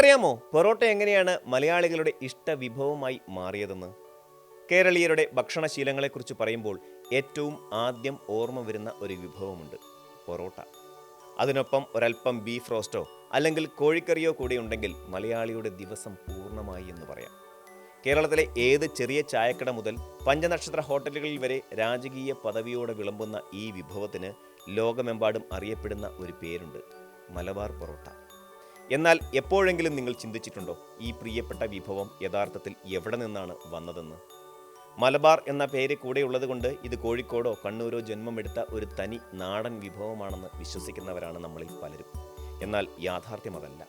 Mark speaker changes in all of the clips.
Speaker 1: നിങ്ങൾക്കറിയാമോ പൊറോട്ട എങ്ങനെയാണ് മലയാളികളുടെ ഇഷ്ടവിഭവമായി മാറിയതെന്ന്? കേരളീയരുടെ ഭക്ഷണശീലങ്ങളെക്കുറിച്ച് പറയുമ്പോൾ ഏറ്റവും ആദ്യം ഓർമ്മ വരുന്ന ഒരു വിഭവമുണ്ട്: പൊറോട്ട. അതിനൊപ്പം ഒരൽപ്പം ബീഫ് റോസ്റ്റോ അല്ലെങ്കിൽ കോഴിക്കറിയോ കൂടി ഉണ്ടെങ്കിൽ മലയാളിയുടെ ദിവസം പൂർണ്ണമായി എന്ന് പറയാം. കേരളത്തിലെ ഏത് ചെറിയ ചായക്കട മുതൽ പഞ്ചനക്ഷത്ര ഹോട്ടലുകളിൽ വരെ രാജകീയ പദവിയോടെ വിളമ്പുന്ന ഈ വിഭവത്തിന് ലോകമെമ്പാടും അറിയപ്പെടുന്ന ഒരു പേരുണ്ട്: മലബാർ പൊറോട്ട. എന്നാൽ എപ്പോഴെങ്കിലും നിങ്ങൾ ചിന്തിച്ചിട്ടുണ്ടോ ഈ പ്രിയപ്പെട്ട വിഭവം യഥാർത്ഥത്തിൽ എവിടെ നിന്നാണ് വന്നതെന്ന്? മലബാർ എന്ന പേര് കൂടെയുള്ളത് കൊണ്ട് ഇത് കോഴിക്കോടോ കണ്ണൂരോ ജന്മമെടുത്ത ഒരു തനി നാടൻ വിഭവമാണെന്ന് വിശ്വസിക്കുന്നവരാണ് നമ്മളിൽ പലരും. എന്നാൽ യാഥാർത്ഥ്യം അതല്ല.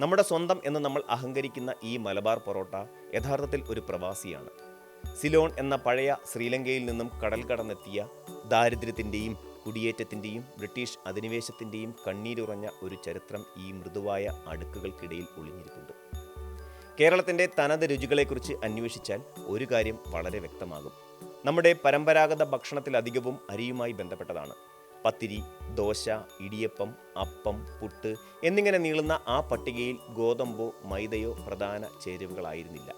Speaker 1: നമ്മുടെ സ്വന്തം എന്ന് നമ്മൾ അഹങ്കരിക്കുന്ന ഈ മലബാർ പൊറോട്ട യഥാർത്ഥത്തിൽ ഒരു പ്രവാസിയാണ്. സിലോൺ എന്ന പഴയ ശ്രീലങ്കയിൽ നിന്നും കടൽ കടന്നെത്തിയ ദാരിദ്ര്യത്തിൻ്റെയും കുടിയേറ്റത്തിൻ്റെയും ബ്രിട്ടീഷ് അധിനിവേശത്തിൻ്റെയും കണ്ണീരുറഞ്ഞ ഒരു ചരിത്രം ഈ മൃദുവായ അടുക്കുകൾക്കിടയിൽ ഒളിഞ്ഞിരിപ്പുണ്ട്. കേരളത്തിൻ്റെ തനത് രുചികളെക്കുറിച്ച് അന്വേഷിച്ചാൽ ഒരു കാര്യം വളരെ വ്യക്തമാകും: നമ്മുടെ പരമ്പരാഗത ഭക്ഷണത്തിലധികവും അരിയുമായി ബന്ധപ്പെട്ടതാണ്. പത്തിരി, ദോശ, ഇടിയപ്പം, അപ്പം, പുട്ട് എന്നിങ്ങനെ നീളുന്ന ആ പട്ടികയിൽ ഗോതമ്പോ മൈദയോ പ്രധാന ചേരുവകളായിരുന്നില്ല.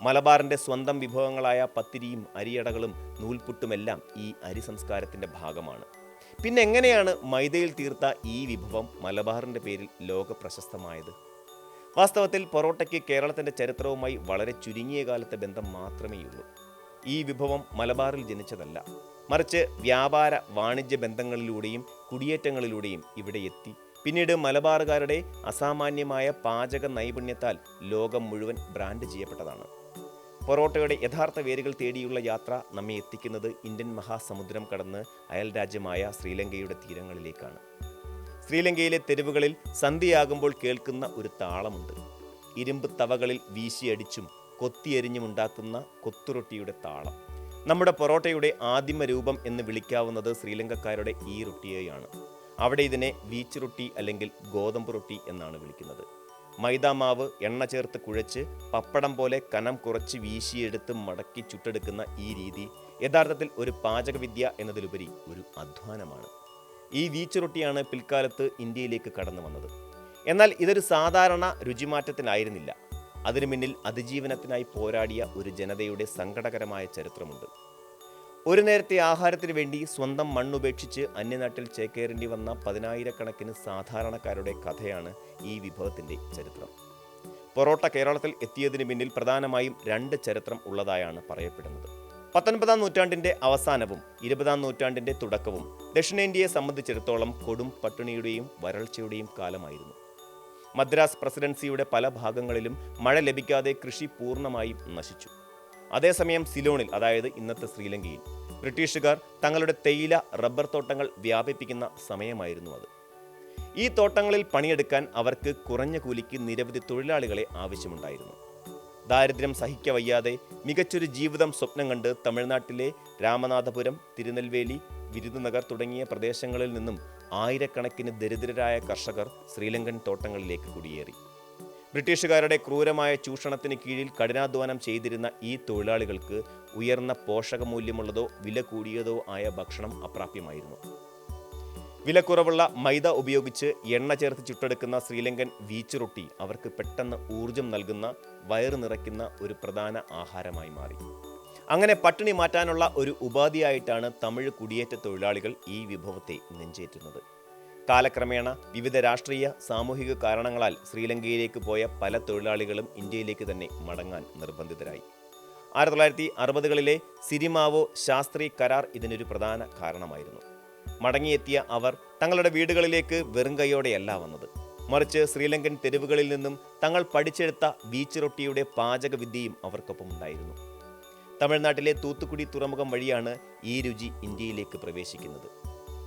Speaker 1: മലബാറിൻ്റെ സ്വന്തം വിഭവങ്ങളായ പത്തിരിയും അരിയടകളും നൂൽപുട്ടുമെല്ലാം ഈ അരി സംസ്കാരത്തിൻ്റെ ഭാഗമാണ്. പിന്നെ എങ്ങനെയാണ് മൈദയിൽ തീർത്ത ഈ വിഭവം മലബാറിൻ്റെ പേരിൽ ലോക പ്രശസ്തമായത്? വാസ്തവത്തിൽ പൊറോട്ടയ്ക്ക് കേരളത്തിൻ്റെ ചരിത്രവുമായി വളരെ ചുരുങ്ങിയ കാലത്തെ ബന്ധം മാത്രമേയുള്ളൂ. ഈ വിഭവം മലബാറിൽ ജനിച്ചതല്ല, മറിച്ച് വ്യാപാര വാണിജ്യ ബന്ധങ്ങളിലൂടെയും കുടിയേറ്റങ്ങളിലൂടെയും ഇവിടെ എത്തി പിന്നീട് മലബാറുകാരുടെ അസാമാന്യമായ പാചക നൈപുണ്യത്താൽ ലോകം മുഴുവൻ ബ്രാൻഡ് ചെയ്യപ്പെട്ടതാണ്. പൊറോട്ടയുടെ യഥാർത്ഥ വേരുകൾ തേടിയുള്ള യാത്ര നമ്മെ എത്തിക്കുന്നത് ഇന്ത്യൻ മഹാസമുദ്രം കടന്ന് അയൽ രാജ്യമായ ശ്രീലങ്കയുടെ തീരങ്ങളിലേക്കാണ്. ശ്രീലങ്കയിലെ തെരുവുകളിൽ സന്ധ്യയാകുമ്പോൾ കേൾക്കുന്ന ഒരു താളമുണ്ട്: ഇരുമ്പ് തവകളിൽ വീശിയടിച്ചും കൊത്തിയെരിഞ്ഞുമുണ്ടാക്കുന്ന കൊത്തുറൊട്ടിയുടെ താളം. നമ്മുടെ പൊറോട്ടയുടെ ആദിമ രൂപം എന്ന് വിളിക്കാവുന്നത് ശ്രീലങ്കക്കാരുടെ ഈ റൊട്ടിയെയാണ്. അവിടെ ഇതിനെ വീച്ച് റൊട്ടി അല്ലെങ്കിൽ ഗോതമ്പ് റൊട്ടി എന്നാണ് വിളിക്കുന്നത്. മൈദാമാവ് എണ്ണ ചേർത്ത് കുഴച്ച് പപ്പടം പോലെ കനം കുറച്ച് വീശിയെടുത്ത് മടക്കി ചുട്ടെടുക്കുന്ന ഈ രീതി യഥാർത്ഥത്തിൽ ഒരു പാചകവിദ്യ എന്നതിലുപരി ഒരു അധ്വാനമാണ്. ഈ വീച്ച് റൊട്ടിയാണ് പിൽക്കാലത്ത് ഇന്ത്യയിലേക്ക് കടന്നു വന്നത്. എന്നാൽ ഇതൊരു സാധാരണ രുചിമാറ്റത്തിനായിരുന്നില്ല. അതിനു പിന്നിൽ അതിജീവനത്തിനായി പോരാടിയ ഒരു ജനതയുടെ സങ്കടകരമായ ചരിത്രമുണ്ട്. ഒരു നേരത്തെ ആഹാരത്തിന് വേണ്ടി സ്വന്തം മണ്ണുപേക്ഷിച്ച് അന്യനാട്ടിൽ ചേക്കേറേണ്ടി വന്ന പതിനായിരക്കണക്കിന് സാധാരണക്കാരുടെ കഥയാണ് ഈ വിഭവത്തിൻ്റെ ചരിത്രം. പൊറോട്ട കേരളത്തിൽ എത്തിയതിന് പിന്നിൽ പ്രധാനമായും രണ്ട് ചരിത്രം ഉള്ളതായാണ് പറയപ്പെടുന്നത്. 19-ാം നൂറ്റാണ്ടിൻ്റെ അവസാനവും 20-ാം നൂറ്റാണ്ടിൻ്റെ തുടക്കവും ദക്ഷിണേന്ത്യയെ സംബന്ധിച്ചിടത്തോളം കൊടും പട്ടിണിയുടെയും വരൾച്ചയുടെയും കാലമായിരുന്നു. മദ്രാസ് പ്രസിഡൻസിയുടെ പല ഭാഗങ്ങളിലും മഴ ലഭിക്കാതെ കൃഷി പൂർണ്ണമായും നശിച്ചു. അതേസമയം സിലോണിൽ, അതായത് ഇന്നത്തെ ശ്രീലങ്കയിൽ, ബ്രിട്ടീഷുകാർ തങ്ങളുടെ തേയില, റബ്ബർ തോട്ടങ്ങൾ വ്യാപിപ്പിക്കുന്ന സമയമായിരുന്നു അത്. ഈ തോട്ടങ്ങളിൽ പണിയെടുക്കാൻ അവർക്ക് കുറഞ്ഞ കൂലിക്ക് നിരവധി തൊഴിലാളികളെ ആവശ്യമുണ്ടായിരുന്നു. ദാരിദ്ര്യം സഹിക്കവയ്യാതെ മികച്ചൊരു ജീവിതം സ്വപ്നം കണ്ട് തമിഴ്നാട്ടിലെ രാമനാഥപുരം, തിരുനെൽവേലി, വിരുദുനഗർ തുടങ്ങിയ പ്രദേശങ്ങളിൽ നിന്നും ആയിരക്കണക്കിന് ദരിദ്രരായ കർഷകർ ശ്രീലങ്കൻ തോട്ടങ്ങളിലേക്ക് കുടിയേറി. ബ്രിട്ടീഷുകാരുടെ ക്രൂരമായ ചൂഷണത്തിന് കീഴിൽ കഠിനാധ്വാനം ചെയ്തിരുന്ന ഈ തൊഴിലാളികൾക്ക് ഉയർന്ന പോഷകമൂല്യമുള്ളതോ വില കൂടിയതോ ആയ ഭക്ഷണം അപ്രാപ്യമായിരുന്നു. വിലക്കുറവുള്ള മൈദ ഉപയോഗിച്ച് എണ്ണ ചേർത്ത് ചുട്ടെടുക്കുന്ന ശ്രീലങ്കൻ വീച്ച് റൊട്ടി അവർക്ക് പെട്ടെന്ന് ഊർജം നൽകുന്ന, വയറ് നിറയ്ക്കുന്ന ഒരു പ്രധാന ആഹാരമായി മാറി. അങ്ങനെ പട്ടിണി മാറ്റാനുള്ള ഒരു ഉപാധിയായിട്ടാണ് തമിഴ് കുടിയേറ്റ തൊഴിലാളികൾ ഈ വിഭവത്തെ നെഞ്ചേറ്റുന്നത്. കാലക്രമേണ വിവിധ രാഷ്ട്രീയ സാമൂഹിക കാരണങ്ങളാൽ ശ്രീലങ്കയിലേക്ക് പോയ പല തൊഴിലാളികളും ഇന്ത്യയിലേക്ക് തന്നെ മടങ്ങാൻ നിർബന്ധിതരായി. 1960-കളിലെ സിരിമാവോ ശാസ്ത്രി കരാർ ഇതിനൊരു പ്രധാന കാരണമായിരുന്നു. മടങ്ങിയെത്തിയ അവർ തങ്ങളുടെ വീടുകളിലേക്ക് വെറും കൈയോടെയല്ല വന്നത്, മറിച്ച് ശ്രീലങ്കൻ തെരുവുകളിൽ നിന്നും തങ്ങൾ പഠിച്ചെടുത്ത വീച്ച് റൊട്ടിയുടെ പാചകവിദ്യയും അവർക്കൊപ്പം ഉണ്ടായിരുന്നു. തമിഴ്നാട്ടിലെ തൂത്തുക്കുടി തുറമുഖം വഴിയാണ് ഈ രുചി ഇന്ത്യയിലേക്ക് പ്രവേശിക്കുന്നത്.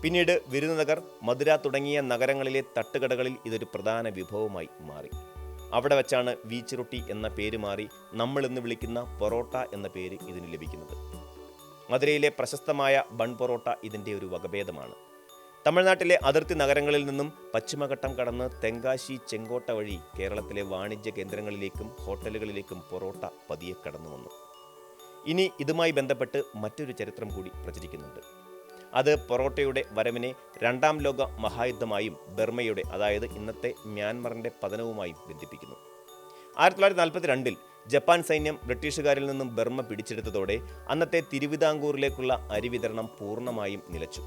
Speaker 1: പിന്നീട് വിരുദുനഗർ, മധുര തുടങ്ങിയ നഗരങ്ങളിലെ തട്ടുകടകളിൽ ഇതൊരു പ്രധാന വിഭവമായി മാറി. അവിടെ വച്ചാണ് വീച്ച് റൊട്ടി എന്ന പേര് മാറി നമ്മൾ ഇന്ന് വിളിക്കുന്ന പൊറോട്ട എന്ന പേര് ഇതിന് ലഭിക്കുന്നത്. മധുരയിലെ പ്രശസ്തമായ ബൺ പൊറോട്ട ഇതിൻ്റെ ഒരു വകഭേദമാണ്. തമിഴ്നാട്ടിലെ അതിർത്തി നഗരങ്ങളിൽ നിന്നും പശ്ചിമഘട്ടം കടന്ന് തെങ്കാശി, ചെങ്കോട്ട വഴി കേരളത്തിലെ വാണിജ്യ കേന്ദ്രങ്ങളിലേക്കും ഹോട്ടലുകളിലേക്കും പൊറോട്ട പതിയെ കടന്നു വന്നു. ഇനി ഇതുമായി ബന്ധപ്പെട്ട് മറ്റൊരു ചരിത്രം കൂടി പ്രചരിക്കുന്നുണ്ട്. അത് പൊറോട്ടയുടെ വരവിനെ രണ്ടാം ലോക മഹായുദ്ധമായും ബർമയുടെ, അതായത് ഇന്നത്തെ മ്യാൻമറിൻ്റെ പതനവുമായും ബന്ധിപ്പിക്കുന്നു. 1942 ജപ്പാൻ സൈന്യം ബ്രിട്ടീഷുകാരിൽ നിന്നും ബർമ പിടിച്ചെടുത്തതോടെ അന്നത്തെ തിരുവിതാംകൂറിലേക്കുള്ള അരി വിതരണം പൂർണ്ണമായും നിലച്ചു.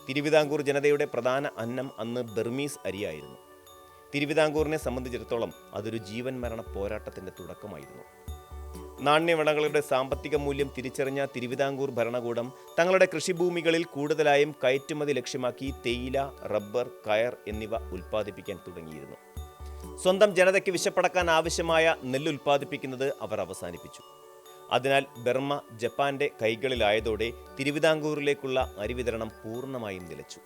Speaker 1: തിരുവിതാംകൂർ ജനതയുടെ പ്രധാന അന്നം അന്ന് ബർമീസ് അരിയായിരുന്നു. തിരുവിതാംകൂറിനെ സംബന്ധിച്ചിടത്തോളം അതൊരു ജീവൻ മരണ പോരാട്ടത്തിൻ്റെ തുടക്കമായിരുന്നു. നാണ്യവിളകളുടെ സാമ്പത്തിക മൂല്യം തിരിച്ചറിഞ്ഞ തിരുവിതാംകൂർ ഭരണകൂടം തങ്ങളുടെ കൃഷിഭൂമികളിൽ കൂടുതലായും കയറ്റുമതി ലക്ഷ്യമാക്കി തേയില, റബ്ബർ, കയർ എന്നിവ ഉൽപ്പാദിപ്പിക്കാൻ തുടങ്ങിയിരുന്നു. സ്വന്തം ജനതയ്ക്ക് വിശപ്പടക്കാൻ ആവശ്യമായ നെല്ല് ഉൽപ്പാദിപ്പിക്കുന്നത് അവർ അവസാനിപ്പിച്ചു. അതിനാൽ ബർമ ജപ്പാന്റെ കൈകളിലായതോടെ തിരുവിതാംകൂറിലേക്കുള്ള അരി വിതരണം പൂർണ്ണമായും നിലച്ചു.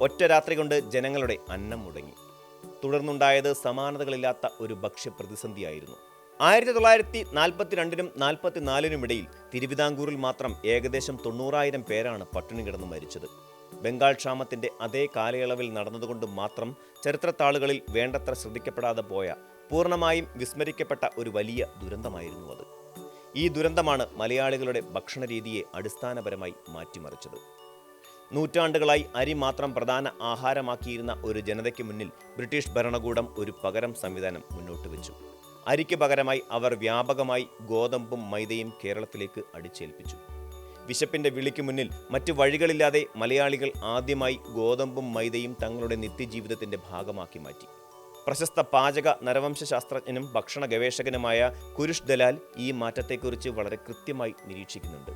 Speaker 1: ഒറ്റ രാത്രി കൊണ്ട് ജനങ്ങളുടെ അന്നം മുടങ്ങി. തുടർന്നുണ്ടായത് സമാനതകളില്ലാത്ത ഒരു ഭക്ഷ്യപ്രതിസന്ധിയായിരുന്നു. 1942 44 ഇടയിൽ തിരുവിതാംകൂറിൽ മാത്രം ഏകദേശം 90,000 പേരാണ് പട്ടിണി കിടന്ന് മരിച്ചത്. ബംഗാൾ ക്ഷാമത്തിന്റെ അതേ കാലയളവിൽ നടന്നതുകൊണ്ട് മാത്രം ചരിത്രത്താളുകളിൽ വേണ്ടത്ര ശ്രദ്ധിക്കപ്പെടാതെ പോയ, പൂർണ്ണമായും വിസ്മരിക്കപ്പെട്ട ഒരു വലിയ ദുരന്തമായിരുന്നു അത്. ഈ ദുരന്തമാണ് മലയാളികളുടെ ഭക്ഷണരീതിയെ അടിസ്ഥാനപരമായി മാറ്റിമറിച്ചത്. നൂറ്റാണ്ടുകളായി അരി മാത്രം പ്രധാന ആഹാരമാക്കിയിരുന്ന ഒരു ജനതയ്ക്ക് മുന്നിൽ ബ്രിട്ടീഷ് ഭരണകൂടം ഒരു പകരം സംവിധാനം മുന്നോട്ട് വെച്ചു. അരിക്ക് പകരമായി അവർ വ്യാപകമായി ഗോതമ്പും മൈദയും കേരളത്തിലേക്ക് അടിച്ചേൽപ്പിച്ചു. വിശപ്പിന്റെ വിളിക്ക് മുന്നിൽ മറ്റു വഴികളില്ലാതെ മലയാളികൾ ആദ്യമായി ഗോതമ്പും മൈദയും തങ്ങളുടെ നിത്യജീവിതത്തിന്റെ ഭാഗമാക്കി മാറ്റി. പ്രശസ്ത പാചക നരവംശാസ്ത്രജ്ഞനും ഭക്ഷണ ഗവേഷകനുമായ കുരുഷ് ദലാൽ ഈ മാറ്റത്തെക്കുറിച്ച് വളരെ കൃത്യമായി നിരീക്ഷിക്കുന്നുണ്ട്.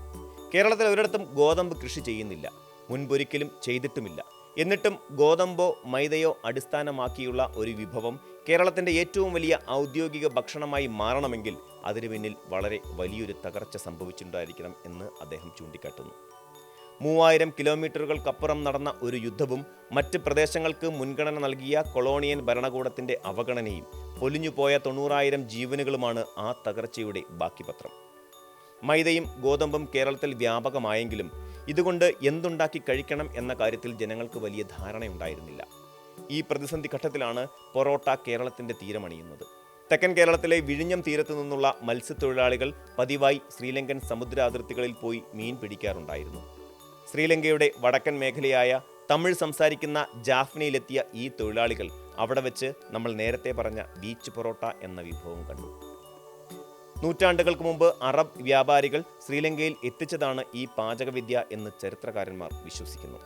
Speaker 1: കേരളത്തിൽ ഒരിടത്തും ഗോതമ്പ് കൃഷി ചെയ്യുന്നില്ല, മുൻപൊരിക്കലും ചെയ്തിട്ടുമില്ല. എന്നിട്ടും ഗോതമ്പോ മൈദയോ അടിസ്ഥാനമാക്കിയുള്ള ഒരു വിഭവം കേരളത്തിൻ്റെ ഏറ്റവും വലിയ ഔദ്യോഗിക ഭക്ഷണമായി മാറണമെങ്കിൽ അതിനു പിന്നിൽ വളരെ വലിയൊരു തകർച്ച സംഭവിച്ചിട്ടുണ്ടായിരിക്കണം എന്ന് അദ്ദേഹം ചൂണ്ടിക്കാട്ടുന്നു. 3000 കിലോമീറ്ററുകൾക്കപ്പുറം നടന്ന ഒരു യുദ്ധവും മറ്റ് പ്രദേശങ്ങൾക്ക് മുൻഗണന നൽകിയ കൊളോണിയൻ ഭരണകൂടത്തിൻ്റെ അവഗണനയും പൊലിഞ്ഞുപോയ 90,000 ജീവനുകളുമാണ് ആ തകർച്ചയുടെ ബാക്കിപത്രം. മൈദയും ഗോതമ്പും കേരളത്തിൽ വ്യാപകമായെങ്കിലും ഇതുകൊണ്ട് എന്തുണ്ടാക്കി കഴിക്കണം എന്ന കാര്യത്തിൽ ജനങ്ങൾക്ക് വലിയ ധാരണയുണ്ടായിരുന്നില്ല. ഈ പ്രതിസന്ധി ഘട്ടത്തിലാണ് പൊറോട്ട കേരളത്തിൻ്റെ തീരമണിയുന്നത്. തെക്കൻ കേരളത്തിലെ വിഴിഞ്ഞം തീരത്തു നിന്നുള്ള മത്സ്യത്തൊഴിലാളികൾ പതിവായി ശ്രീലങ്കൻ സമുദ്ര അതിർത്തികളിൽ പോയി മീൻ പിടിക്കാറുണ്ടായിരുന്നു. ശ്രീലങ്കയുടെ വടക്കൻ മേഖലയായ തമിഴ് സംസാരിക്കുന്ന ജാഫ്നയിലെത്തിയ ഈ തൊഴിലാളികൾ അവിടെ വെച്ച് നമ്മൾ നേരത്തെ പറഞ്ഞ ബീച്ച് പൊറോട്ട എന്ന വിഭവം കണ്ടു. നൂറ്റാണ്ടുകൾക്ക് മുമ്പ് അറബ് വ്യാപാരികൾ ശ്രീലങ്കയിൽ എത്തിച്ചതാണ് ഈ പാചകവിദ്യ എന്ന് ചരിത്രകാരന്മാർ വിശ്വസിക്കുന്നു.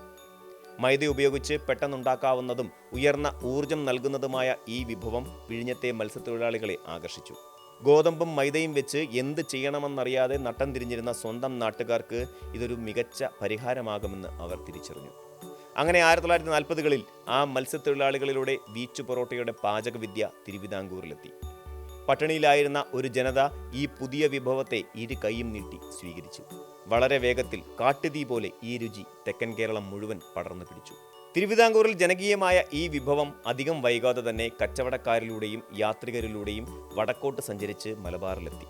Speaker 1: മൈദ ഉപയോഗിച്ച് പെട്ടെന്നുണ്ടാക്കാവുന്നതും ഉയർന്ന ഊർജം നൽകുന്നതുമായ ഈ വിഭവം വിഴിഞ്ഞത്തെ മത്സ്യത്തൊഴിലാളികളെ ആകർഷിച്ചു. ഗോതമ്പും മൈദയും വെച്ച് എന്ത് ചെയ്യണമെന്നറിയാതെ നട്ടം തിരിഞ്ഞിരുന്ന സ്വന്തം നാട്ടുകാർക്ക് ഇതൊരു മികച്ച പരിഹാരമാകുമെന്ന് അവർ തിരിച്ചറിഞ്ഞു. അങ്ങനെ 1940കളിൽ ആ മത്സ്യത്തൊഴിലാളികളിലൂടെ ബീച്ച് പൊറോട്ടയുടെ പാചകവിദ്യ തിരുവിതാംകൂറിലെത്തി. പട്ടിണിയിലായിരുന്ന ഒരു ജനത ഈ പുതിയ വിഭവത്തെ ഇരു കൈയും നീട്ടി സ്വീകരിച്ചു. വളരെ വേഗത്തിൽ കാട്ടുതീ പോലെ ഈ രുചി തെക്കൻ കേരളം മുഴുവൻ പടർന്നു പിടിച്ചു. തിരുവിതാംകൂറിൽ ജനകീയമായ ഈ വിഭവം അധികം വൈകാതെ തന്നെ കച്ചവടക്കാരിലൂടെയും യാത്രികരിലൂടെയും വടക്കോട്ട് സഞ്ചരിച്ച് മലബാറിലെത്തി.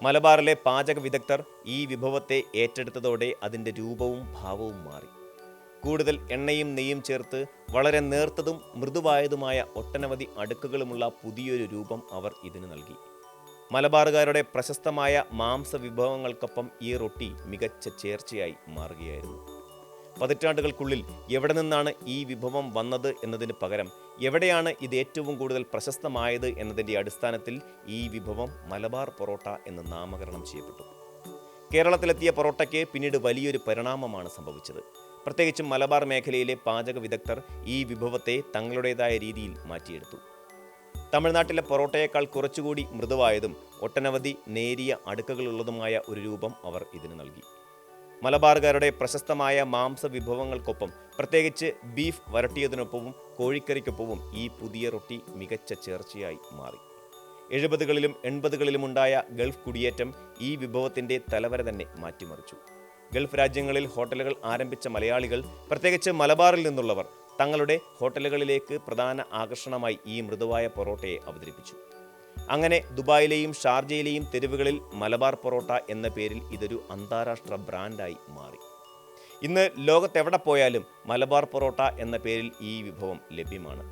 Speaker 1: മലബാറിലെ പാചക വിദഗ്ധർ ഈ വിഭവത്തെ ഏറ്റെടുത്തതോടെ അതിൻ്റെ രൂപവും ഭാവവും മാറി. കൂടുതൽ എണ്ണയും നെയ്യും ചേർത്ത് വളരെ നേർത്തതും മൃദുവായതുമായ ഒട്ടനവധി അടുക്കുകളുമുള്ള പുതിയൊരു രൂപം അവർ ഇതിന് നൽകി. മലബാറുകാരുടെ പ്രശസ്തമായ മാംസവിഭവങ്ങൾക്കൊപ്പം ഈ റൊട്ടി മികച്ച ചേർച്ചയായി മാറുകയായിരുന്നു. പതിറ്റാണ്ടുകൾക്കുള്ളിൽ എവിടെ നിന്നാണ് ഈ വിഭവം വന്നത് എന്നതിന് പകരം എവിടെയാണ് ഇത് ഏറ്റവും കൂടുതൽ പ്രശസ്തമായത് എന്നതിൻ്റെ അടിസ്ഥാനത്തിൽ ഈ വിഭവം മലബാർ പൊറോട്ട എന്ന് നാമകരണം ചെയ്യപ്പെട്ടു. കേരളത്തിലെത്തിയ പൊറോട്ടയ്ക്ക് പിന്നീട് വലിയൊരു പരിണാമമാണ് സംഭവിച്ചത്. പ്രത്യേകിച്ചും മലബാർ മേഖലയിലെ പാചക വിദഗ്ധർ ഈ വിഭവത്തെ തങ്ങളുടേതായ രീതിയിൽ മാറ്റിയെടുത്തു. തമിഴ്നാട്ടിലെ പൊറോട്ടയേക്കാൾ കുറച്ചുകൂടി മൃദുവായതും ഒട്ടനവധി നേരിയ അടുക്കുകളുള്ളതുമായ ഒരു രൂപം അവർ ഇതിന് നൽകി. മലബാറുകാരുടെ പ്രശസ്തമായ മാംസവിഭവങ്ങൾക്കൊപ്പം പ്രത്യേകിച്ച് ബീഫ് വരട്ടിയതിനൊപ്പവും കോഴിക്കറിക്കൊപ്പവും ഈ പുതിയ റൊട്ടി മികച്ച ചേർച്ചയായി മാറി. 70കളിലും 80കളിലും ഉണ്ടായ ഗൾഫ് കുടിയേറ്റം ഈ വിഭവത്തിൻ്റെ തലവര തന്നെ മാറ്റിമറിച്ചു. ഗൾഫ് രാജ്യങ്ങളിൽ ഹോട്ടലുകൾ ആരംഭിച്ച മലയാളികൾ, പ്രത്യേകിച്ച് മലബാറിൽ നിന്നുള്ളവർ, തങ്ങളുടെ ഹോട്ടലുകളിലേക്ക് പ്രധാന ആകർഷണമായി ഈ മൃദുവായ പൊറോട്ടയെ അവതരിപ്പിച്ചു. അങ്ങനെ ദുബായിലെയും ഷാർജയിലെയും തെരുവുകളിൽ മലബാർ പൊറോട്ട എന്ന പേരിൽ ഇതൊരു അന്താരാഷ്ട്ര ബ്രാൻഡായി മാറി. ഇന്ന് ലോകത്തെവിടെ പോയാലും മലബാർ പൊറോട്ട എന്ന പേരിൽ ഈ വിഭവം ലഭ്യമാണ്.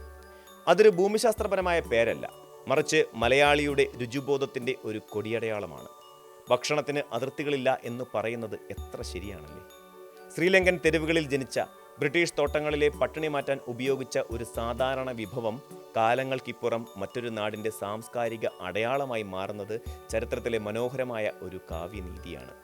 Speaker 1: അതൊരു ഭൂമിശാസ്ത്രപരമായ പേരല്ല, മറിച്ച് മലയാളിയുടെ രുചിബോധത്തിൻ്റെ ഒരു കൊടിയടയാളമാണ്. ഭക്ഷണത്തിന് അതിർത്തികളില്ല എന്ന് പറയുന്നത് എത്ര ശരിയാണല്ലേ. ശ്രീലങ്കൻ തെരുവുകളിൽ ജനിച്ച, ബ്രിട്ടീഷ് തോട്ടങ്ങളിലെ പട്ടിണി മാറ്റാൻ ഉപയോഗിച്ച ഒരു സാധാരണ വിഭവം കാലങ്ങൾക്കിപ്പുറം മറ്റൊരു നാടിൻ്റെ സാംസ്കാരിക അടയാളമായി മാറുന്നത് ചരിത്രത്തിലെ മനോഹരമായ ഒരു കാവ്യനീതിയാണ്.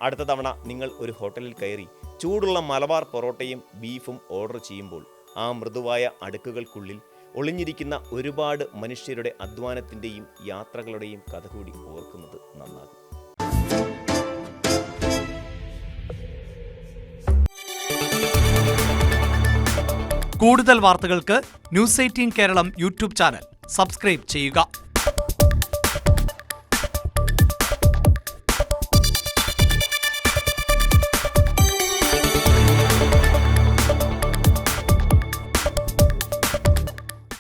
Speaker 1: അടുത്ത തവണ നിങ്ങൾ ഒരു ഹോട്ടലിൽ കയറി ചൂടുള്ള മലബാർ പൊറോട്ടയും ബീഫും ഓർഡർ ചെയ്യുമ്പോൾ ആ മൃദുവായ അടുക്കുകൾക്കുള്ളിൽ ഒളിഞ്ഞിരിക്കുന്ന ഒരുപാട് മനുഷ്യരുടെ അധ്വാനത്തിൻ്റെയും യാത്രകളുടെയും കഥ കൂടി ഓർക്കുന്നത് നന്നാകും.
Speaker 2: കൂടുതൽ വാർത്തകൾക്ക് News 18 Keralam YouTube channel subscribe ചെയ്യുക.